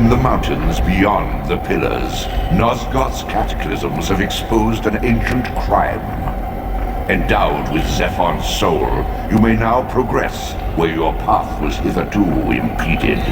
In the mountains beyond the pillars, Nosgoth's cataclysms have exposed an ancient crime. Endowed with Zephon's soul, you may now progress where your path was hitherto impeded.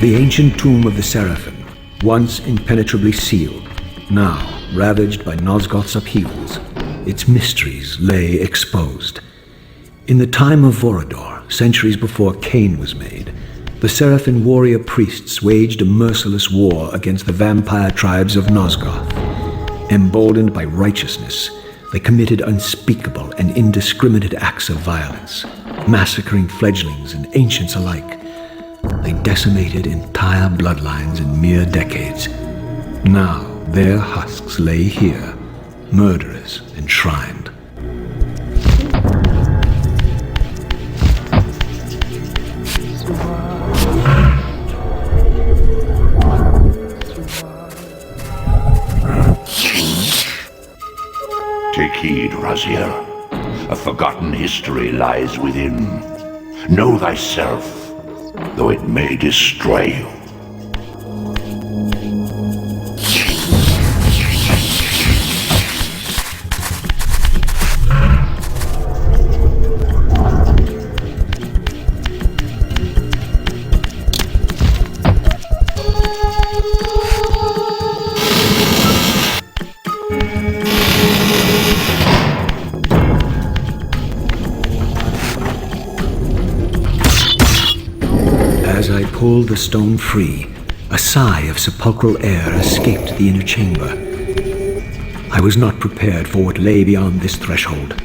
The ancient tomb of the Seraphim, once impenetrably sealed, now ravaged by Nosgoth's upheavals, its mysteries lay exposed. In the time of Vorador, centuries before Cain was made, the Seraphim warrior priests waged a merciless war against the vampire tribes of Nosgoth. Emboldened by righteousness, they committed unspeakable and indiscriminate acts of violence, massacring fledglings and ancients alike. They decimated entire bloodlines in mere decades. Now their husks lay here, murderers enshrined. Take heed, Raziel. A forgotten history lies within. Know thyself, though it may destroy you. As I pulled the stone free, a sigh of sepulchral air escaped the inner chamber. I was not prepared for what lay beyond this threshold.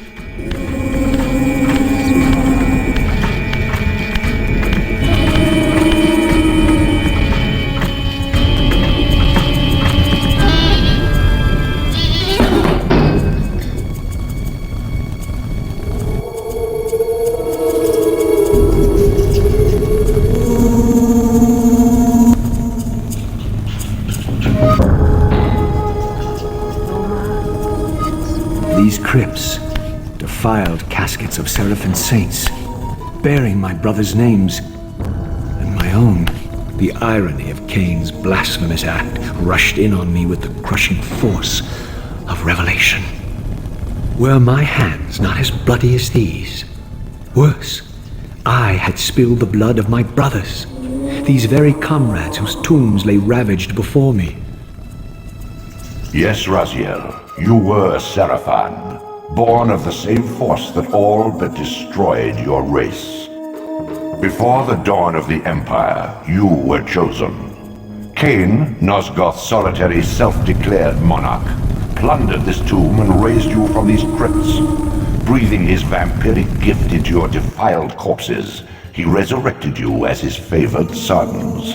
these crypts, defiled caskets of Seraphin saints, bearing my brothers' names and my own. The irony of Cain's blasphemous act rushed in on me with the crushing force of revelation. Were my hands not as bloody as these? Worse, I had spilled the blood of my brothers, these very comrades whose tombs lay ravaged before me. Yes, Raziel, you were Seraphan, born of the same force that all but destroyed your race. Before the dawn of the Empire, you were chosen. Cain, Nosgoth's solitary self-declared monarch, plundered this tomb and raised you from these crypts. Breathing his vampiric gift into your defiled corpses, he resurrected you as his favored sons.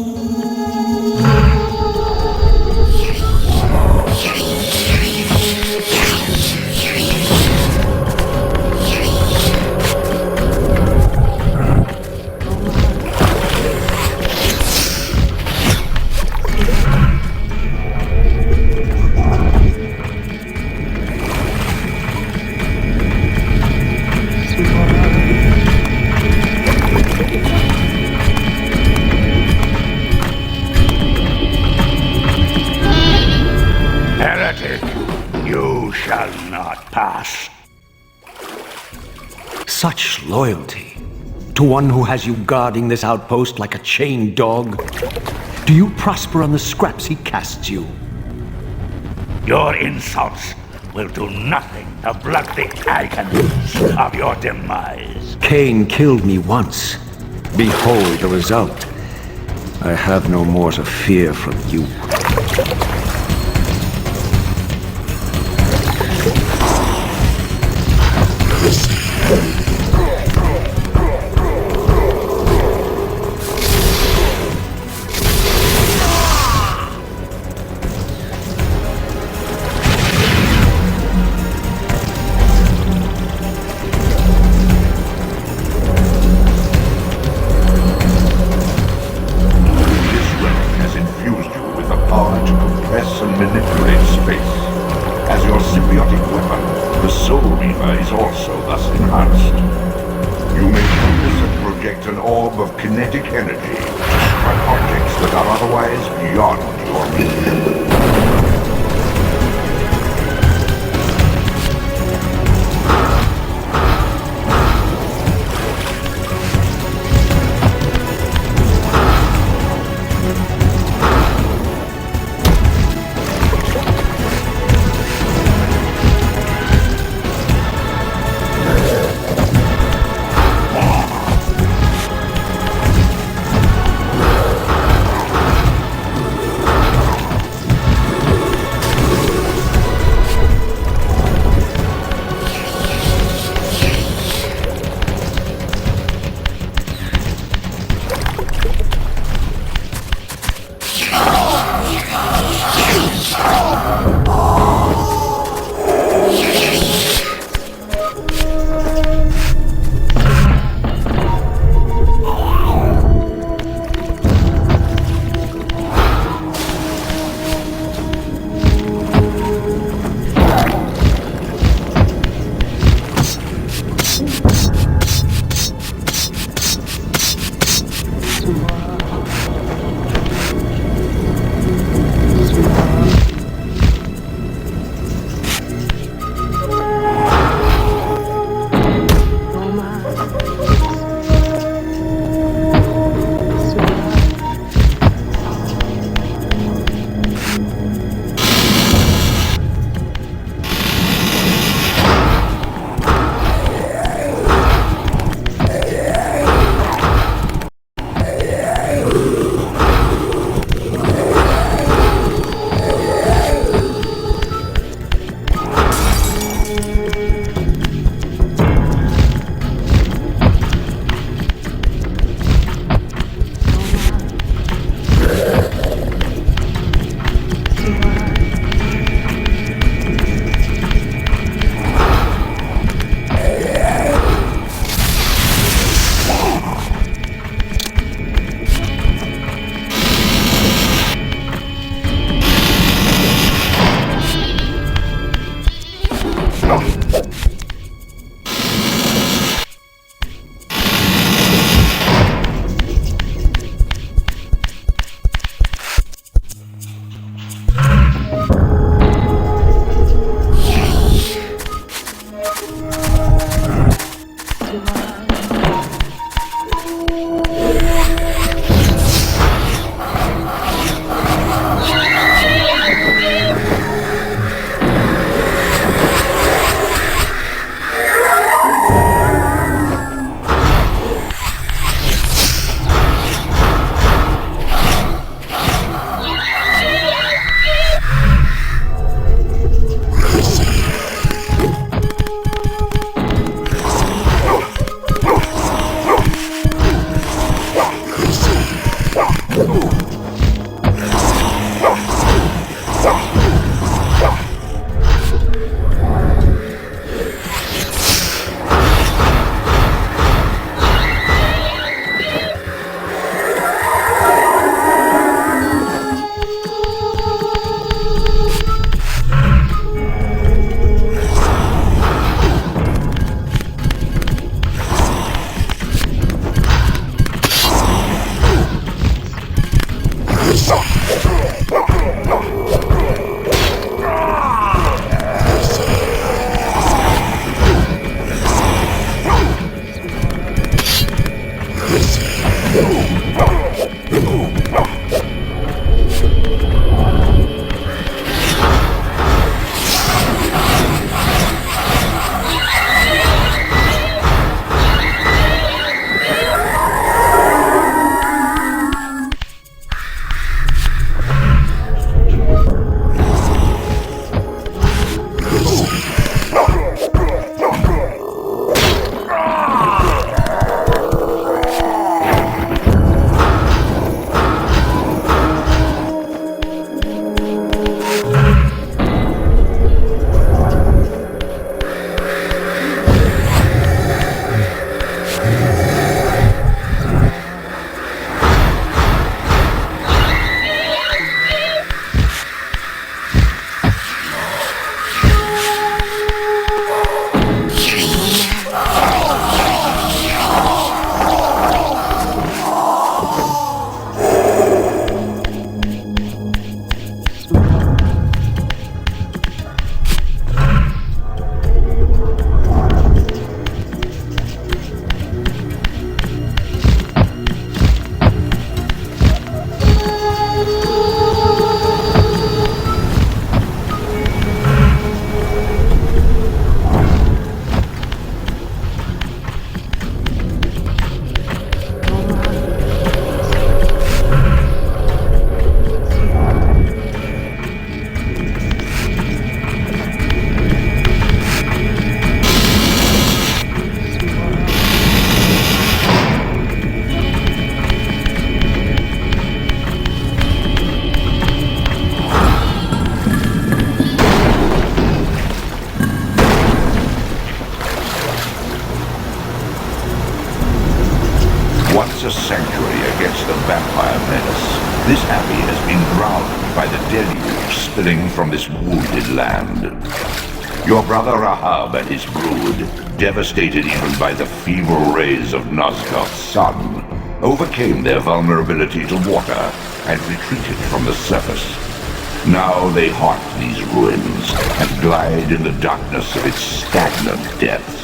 Such loyalty to one who has you guarding this outpost like a chained dog. Do you prosper on the scraps he casts you? Your insults will do nothing to blunt the agonies of your demise. Cain killed me once. Behold the result. I have no more to fear from you. Kinetic energy on objects that are otherwise beyond your reach. sinews spilling from this wounded land. Your brother Rahab and his brood, devastated even by the feeble rays of Nosgoth's sun, overcame their vulnerability to water and retreated from the surface. Now they haunt these ruins and glide in the darkness of its stagnant depths.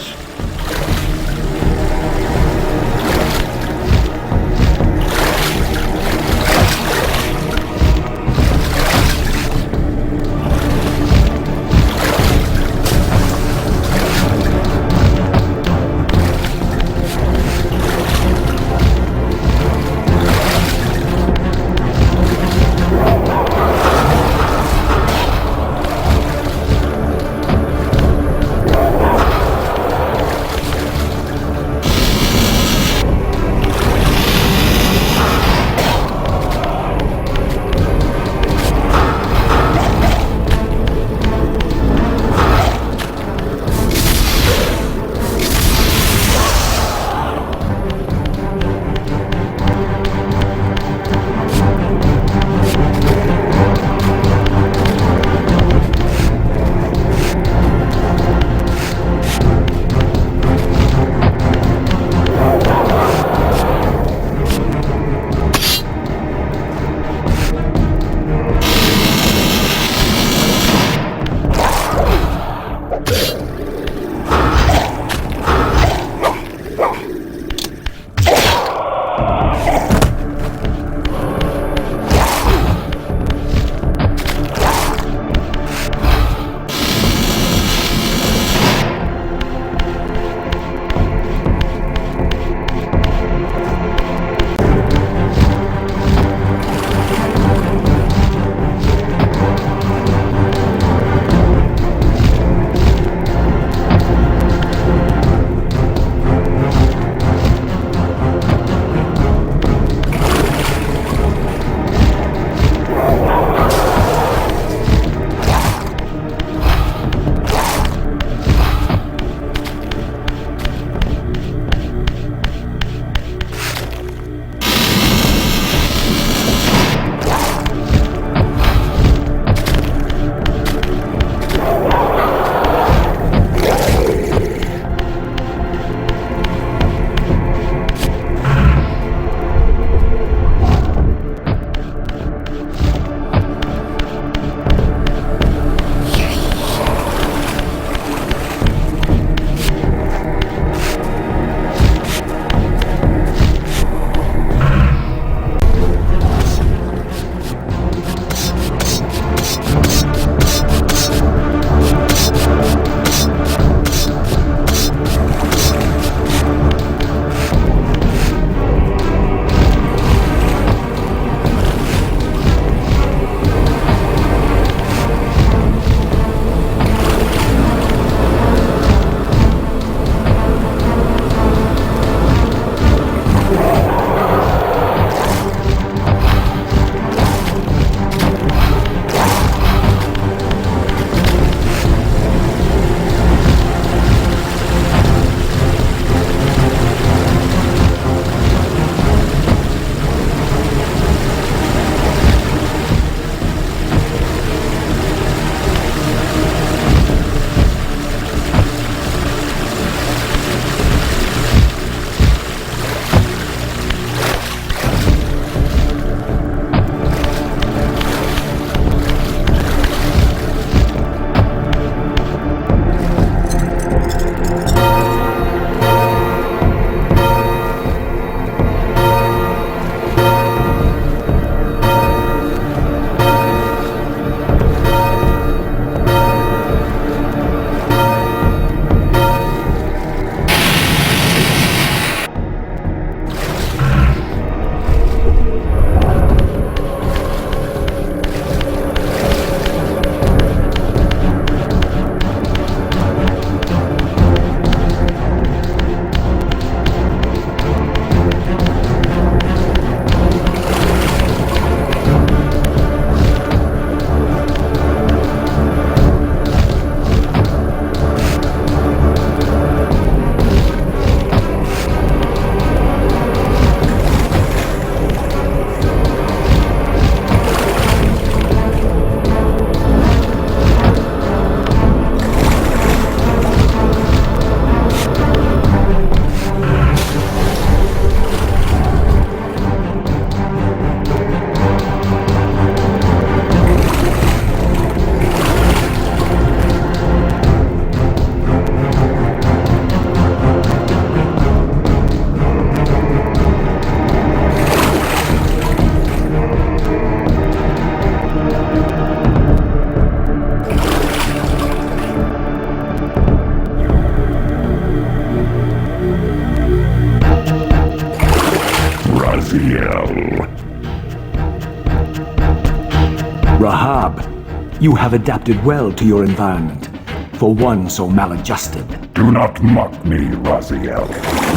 Rahab, you have adapted well to your environment, for one so maladjusted. Do not mock me, Raziel.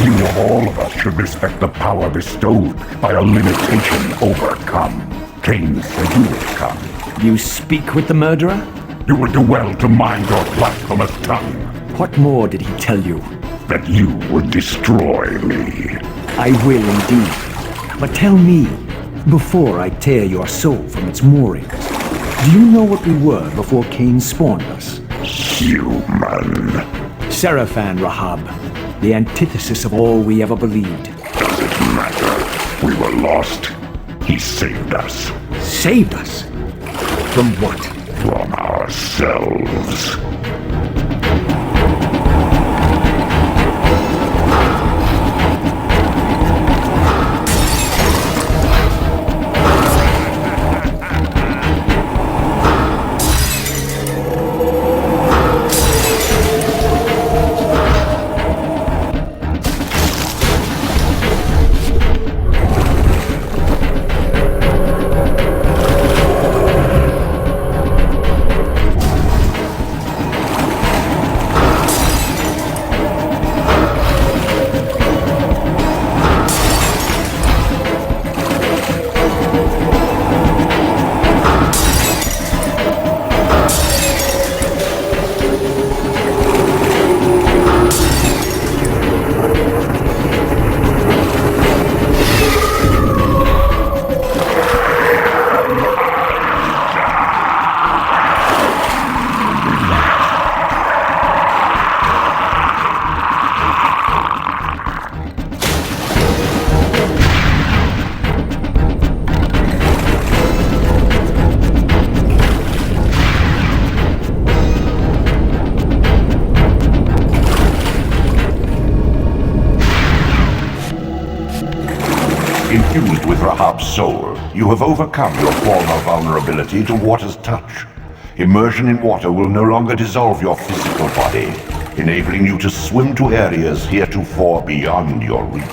You of all of us should respect the power bestowed by a limitation overcome. Cain said you would come. You speak with the murderer? You would do well to mind your blasphemous tongue. What more did he tell you? That you would destroy me. I will indeed. But tell me, before I tear your soul from its moorings, do you know what we were before Cain spawned us? Human. Seraphan, Rahab, the antithesis of all we ever believed. Does it matter? We were lost. He saved us. Saved us? From what? From ourselves. Infused with Rahab's soul, you have overcome your former vulnerability to water's touch. Immersion in water will no longer dissolve your physical body, enabling you to swim to areas heretofore beyond your reach.